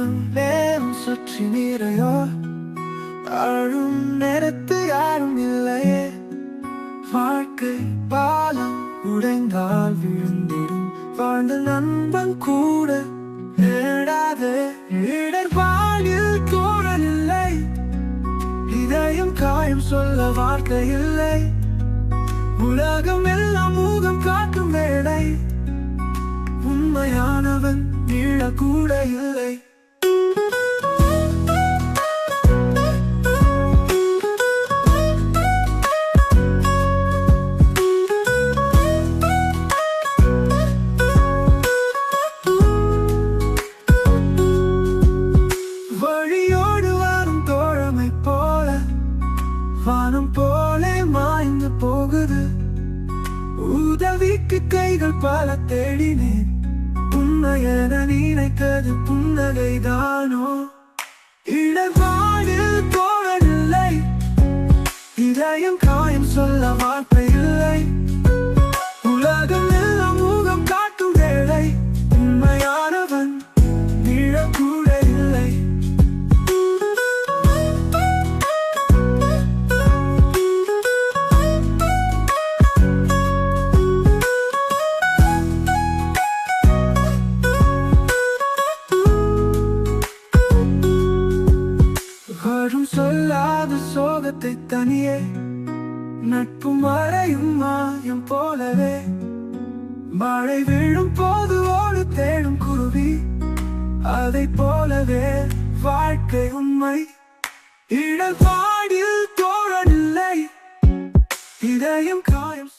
உலகம் நேரம் சுற்றி நிறையோ அழும் நேரத்து யாரும் இல்லையே. வாழ்க்கை பாலம் உடைந்தால் விழுந்திடும் வாழ்ந்த நண்பன் கூட தேடாதே. இடர்பாடில் தோழன் இல்லை, இதயம் காயம் சொல்ல வார்த்தை இல்லை. உலகம் எல்லாம் முகம் காட்டும் வேளை, உண்மையானவன் நீளக்கூட இல்லை. வழியோடு வரும் தோழமை போல வானம் போலே மாய்ந்து போகுது. உதவிக்கு கைகள் பல தேடினேன், உண்மையென நினைத்தது புன்னகைதானோ. இடர்பாடில் தோழன் இல்லை, இதயம் காயம் சொல்ல வார்த்தை இல்லை. உலகம் எல்லாம் முகம் காட்டும் வேளை, உண்மையானவன் நீழக்கூட இல்லை. வரும் சொல்லாத சோகத்தை தனியே, நட்பு மறையும் மாயம் போலவே. மழை விழும் போது ஓடு தேடும் குருவி, அதை போலவே வாழ்க்கை உண்மை. இடர்பாடில் தோழன் இல்லை, இதயம் காயம்